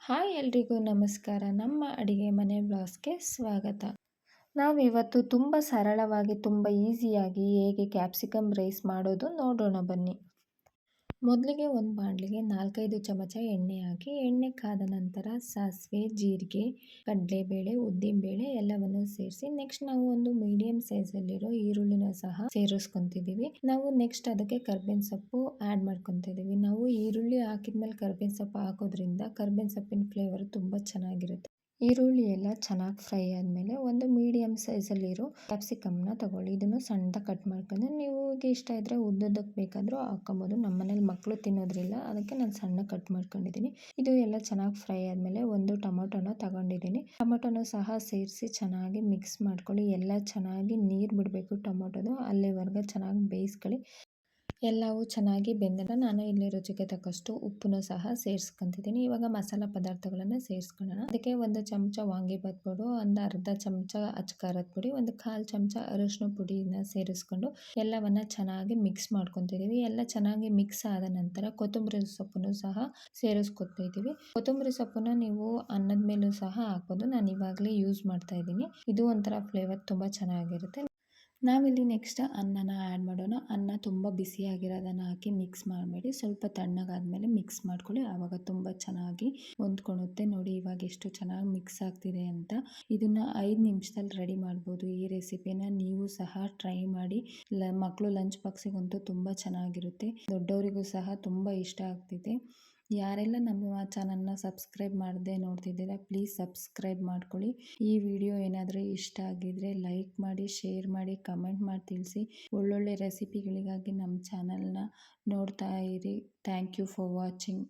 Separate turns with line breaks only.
Hi ಎಲ್ರಿಗೂ ನಮಸ್ಕಾರ. ನಮ್ಮ ಅಡಿಗೆ ಮನೆ ಬ್ಲಾಗ್ಸ್ಗೆ ಸ್ವಾಗತ. ನಾವಿವತ್ತು ತುಂಬ ಸರಳವಾಗಿ ತುಂಬ ಈಸಿಯಾಗಿ ಹೇಗೆ ಕ್ಯಾಪ್ಸಿಕಮ್ ರೈಸ್ ಮಾಡೋದು ನೋಡೋಣ ಬನ್ನಿ. ಮೊದಲಿಗೆ ಒಂದು ಬಾಣಲಿಗೆ 4-5 ಚಮಚ ಎಣ್ಣೆ ಹಾಕಿ, ಎಣ್ಣೆ ಕಾದ ನಂತರ ಸಾಸಿವೆ, ಜೀರಿಗೆ, ಕಡಲೆಬೇಳೆ, ಉದ್ದಿನಬೇಳೆ ಎಲ್ಲವನ್ನು ಸೇರಿಸಿ ನೆಕ್ಸ್ಟ್ ನಾವು ಒಂದು ಮೀಡಿಯಂ ಸೈಜಲ್ಲಿರೋ ಈರುಳ್ಳಿನ ಸಹ ಸೇರಿಸ್ಕೊತಿದ್ದೀವಿ. ನಾವು ನೆಕ್ಸ್ಟ್ ಅದಕ್ಕೆ ಕರ್ಬೇವಿನ ಸೊಪ್ಪು ಆ್ಯಡ್ ಮಾಡ್ಕೊತಿದ್ದೀವಿ. ನಾವು ಈರುಳ್ಳಿ ಹಾಕಿದ್ಮೇಲೆ ಕರ್ಬೇವಿನ ಸೊಪ್ಪು ಹಾಕೋದ್ರಿಂದ ಕರ್ಬೇವಿನ ಸೊಪ್ಪಿನ ಫ್ಲೇವರ್ ತುಂಬ ಚೆನ್ನಾಗಿರುತ್ತೆ. ಈರುಳ್ಳಿ ಎಲ್ಲ ಚೆನ್ನಾಗಿ ಫ್ರೈ ಆದಮೇಲೆ ಒಂದು ಮೀಡಿಯಂ ಸೈಜಲ್ಲಿರೋ ಕ್ಯಾಪ್ಸಿಕಮ್ನ ತಗೊಳ್ಳಿ. ಇದನ್ನು ಸಣ್ಣದಾಗಿ ಕಟ್ ಮಾಡ್ಕೊಂಡು ನೀವು ಇಷ್ಟ ಇದ್ದರೆ ಉದ್ದಕ್ಕೆ ಬೇಕಾದರೂ ಹಾಕೊಬೋದು. ನಮ್ಮ ಮನೇಲಿ ಮಕ್ಕಳು ತಿನ್ನೋದ್ರಿಲ್ಲ, ಅದಕ್ಕೆ ನಾನು ಸಣ್ಣ ಕಟ್ ಮಾಡ್ಕೊಂಡಿದ್ದೀನಿ. ಇದು ಎಲ್ಲ ಚೆನ್ನಾಗಿ ಫ್ರೈ ಆದಮೇಲೆ ಒಂದು ಟೊಮೊಟೊನ ತಗೊಂಡಿದ್ದೀನಿ. ಟೊಮೊಟೊನ ಸಹ ಸೇರಿಸಿ ಚೆನ್ನಾಗಿ ಮಿಕ್ಸ್ ಮಾಡ್ಕೊಳ್ಳಿ. ಎಲ್ಲ ಚೆನ್ನಾಗಿ ನೀರು ಬಿಡಬೇಕು ಟೊಮೊಟೊದು, ಅಲ್ಲಿವರೆಗೆ ಚೆನ್ನಾಗಿ ಬೇಯಿಸ್ಕೊಳ್ಳಿ. ಎಲ್ಲವೂ ಚೆನ್ನಾಗಿ ಬೆಂದಾಗ ನಾನು ಇಲ್ಲಿ ರುಚಿಗೆ ತಕ್ಕಷ್ಟು ಉಪ್ಪನ್ನು ಸಹ ಸೇರಿಸ್ಕೊತಿದ್ದೀನಿ. ಇವಾಗ ಮಸಾಲ ಪದಾರ್ಥಗಳನ್ನು ಸೇರಿಸ್ಕೊಳ್ಳೋಣ. ಅದಕ್ಕೆ 1 ಚಮಚ ವಾಂಗಿಬಾತ್ ಪೌಡರ್, ಒಂದು ಅರ್ಧ ಚಮಚ ಅಚ್ಕಾರದ ಪುಡಿ, ಒಂದು 1/4 ಚಮಚ ಅರಿಶಿನ ಪುಡಿನ ಸೇರಿಸ್ಕೊಂಡು ಎಲ್ಲವನ್ನ ಚೆನ್ನಾಗಿ ಮಿಕ್ಸ್ ಮಾಡ್ಕೊತಿದ್ದೀವಿ. ಎಲ್ಲ ಚೆನ್ನಾಗಿ ಮಿಕ್ಸ್ ಆದ ನಂತರ ಕೊತ್ತಂಬರಿ ಸೊಪ್ಪನ್ನು ಸಹ ಸೇರಿಸ್ಕೊತಿದ್ದೀವಿ. ಕೊತ್ತಂಬರಿ ಸೊಪ್ಪನ್ನು ನೀವು ಅನ್ನದ ಮೇಲೂ ಸಹ ಹಾಕ್ಬೋದು. ನಾನು ಇವಾಗಲೇ ಯೂಸ್ ಮಾಡ್ತಾ ಇದ್ದೀನಿ. ಇದು ಒಂಥರ ಫ್ಲೇವರ್ ತುಂಬ ಚೆನ್ನಾಗಿರುತ್ತೆ. ನಾವಿಲ್ಲಿ ನೆಕ್ಸ್ಟ್ ಅನ್ನನ ಆ್ಯಡ್ ಮಾಡೋಣ. ಅನ್ನ ತುಂಬ ಬಿಸಿಯಾಗಿರೋದನ್ನು ಹಾಕಿ ಮಿಕ್ಸ್ ಮಾಡಬೇಡಿ. ಸ್ವಲ್ಪ ತಣ್ಣಗಾದ್ಮೇಲೆ ಮಿಕ್ಸ್ ಮಾಡ್ಕೊಳ್ಳಿ, ಆವಾಗ ತುಂಬ ಚೆನ್ನಾಗಿ ಹೊಂದ್ಕೊಳ್ಳುತ್ತೆ. ನೋಡಿ ಇವಾಗ ಎಷ್ಟು ಚೆನ್ನಾಗಿ ಮಿಕ್ಸ್ ಆಗ್ತಿದೆ ಅಂತ. ಇದನ್ನು 5 ನಿಮಿಷದಲ್ಲಿ ರೆಡಿ ಮಾಡ್ಬೋದು. ಈ ರೆಸಿಪಿನ ನೀವು ಸಹ ಟ್ರೈ ಮಾಡಿ. ಮಕ್ಕಳು ಲಂಚ್ ಬಾಕ್ಸಿಗಂತೂ ತುಂಬ ಚೆನ್ನಾಗಿರುತ್ತೆ. ದೊಡ್ಡವರಿಗೂ ಸಹ ತುಂಬ ಇಷ್ಟ ಆಗ್ತಿದೆ. ಯಾರೆಲ್ಲ ನಮ್ಮ ಚಾನಲ್ನ ಸಬ್ಸ್ಕ್ರೈಬ್ ಮಾಡದೆ ನೋಡ್ತಿದ್ದೀರಾ, ಪ್ಲೀಸ್ ಸಬ್ಸ್ಕ್ರೈಬ್ ಮಾಡ್ಕೊಳ್ಳಿ. ಈ ವಿಡಿಯೋ ಏನಾದರೂ ಇಷ್ಟ ಆಗಿದ್ರೆ ಲೈಕ್ ಮಾಡಿ, ಶೇರ್ ಮಾಡಿ, ಕಮೆಂಟ್ ಮಾಡಿ ತಿಳಿಸಿ. ಒಳ್ಳೊಳ್ಳೆ ರೆಸಿಪಿಗಳಿಗಾಗಿ ನಮ್ಮ ಚಾನಲ್ನ ನೋಡ್ತಾ ಇರಿ. Thank you for watching.